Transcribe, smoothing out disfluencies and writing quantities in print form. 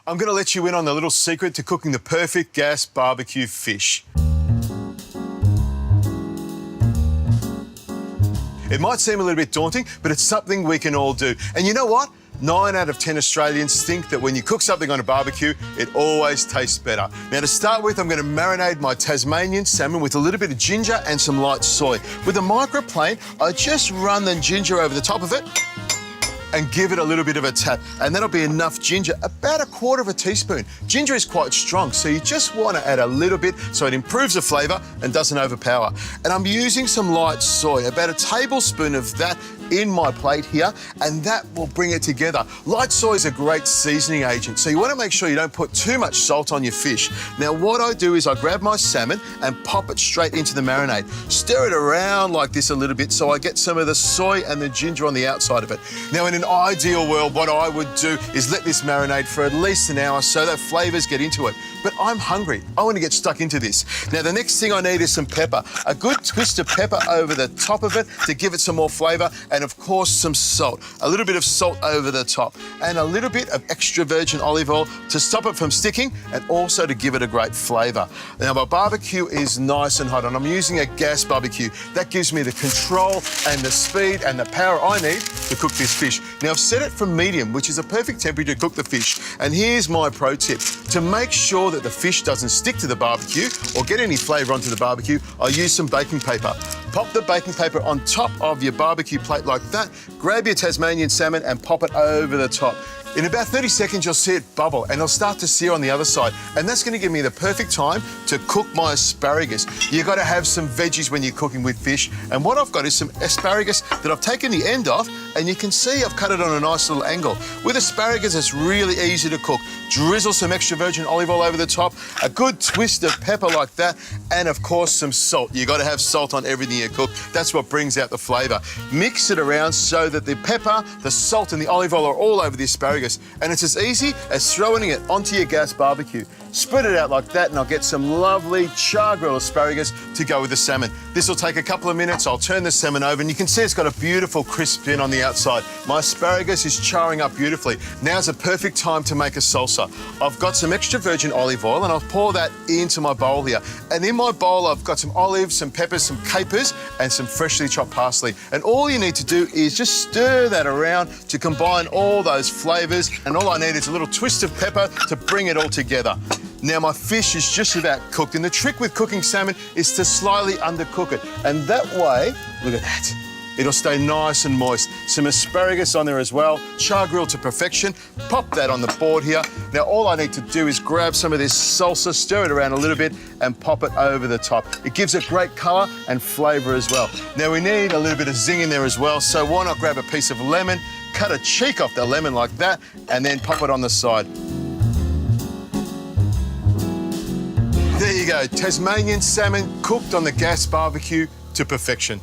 I'm going to let you in on the little secret to cooking the perfect gas barbecue fish. It might seem a little bit daunting, but it's something we can all do. And you know what? 9 out of 10 Australians think that when you cook something on a barbecue, it always tastes better. Now, to start with, I'm going to marinate my Tasmanian salmon with a little bit of ginger and some light soy. With a microplane, I just run the ginger over the top of it and give it a little bit of a tap. And that'll be enough ginger, about 1/4 teaspoon. Ginger is quite strong, so you just want to add a little bit so it improves the flavour and doesn't overpower. And I'm using some light soy, about 1 tablespoon of that in my plate here, and that will bring it together. Light soy is a great seasoning agent, so you want to make sure you don't put too much salt on your fish. Now, what I do is I grab my salmon and pop it straight into the marinade. Stir it around like this a little bit so I get some of the soy and the ginger on the outside of it. Now, in an ideal world, what I would do is let this marinate for at least an hour so that flavours get into it. But I'm hungry. I want to get stuck into this. Now, the next thing I need is some pepper. A good twist of pepper over the top of it to give it some more flavour, and of course some salt. A little bit of salt over the top, and a little bit of extra virgin olive oil to stop it from sticking and also to give it a great flavour. Now, my barbecue is nice and hot, and I'm using a gas barbecue. That gives me the control and the speed and the power I need to cook this fish. Now, I've set it for medium, which is a perfect temperature to cook the fish. And here's my pro tip. To make sure that the fish doesn't stick to the barbecue or get any flavour onto the barbecue, I use some baking paper. Pop the baking paper on top of your barbecue plate like that, grab your Tasmanian salmon and pop it over the top. In about 30 seconds, you'll see it bubble and it'll start to sear on the other side. And that's going to give me the perfect time to cook my asparagus. You've got to have some veggies when you're cooking with fish. And what I've got is some asparagus that I've taken the end off, and you can see I've cut it on a nice little angle. With asparagus, it's really easy to cook. Drizzle some extra virgin olive oil over the top, a good twist of pepper like that, and of course some salt. You've got to have salt on everything you cook. That's what brings out the flavour. Mix it around so that the pepper, the salt and the olive oil are all over the asparagus. And it's as easy as throwing it onto your gas barbecue. Spread it out like that and I'll get some lovely char-grilled asparagus to go with the salmon. This will take a couple of minutes. I'll turn the salmon over and you can see it's got a beautiful crisp skin on the outside. My asparagus is charring up beautifully. Now's a perfect time to make a salsa. I've got some extra virgin olive oil and I'll pour that into my bowl here. And in my bowl I've got some olives, some peppers, some capers and some freshly chopped parsley. And all you need to do is just stir that around to combine all those flavours, and all I need is a little twist of pepper to bring it all together. Now, my fish is just about cooked, and the trick with cooking salmon is to slightly undercook it. And that way, look at that, it'll stay nice and moist. Some asparagus on there as well, char-grilled to perfection. Pop that on the board here. Now, all I need to do is grab some of this salsa, stir it around a little bit, and pop it over the top. It gives it great colour and flavour as well. Now, we need a little bit of zing in there as well, so why not grab a piece of lemon, cut a cheek off the lemon like that, and then pop it on the side. There you go, Tasmanian salmon cooked on the gas barbecue to perfection.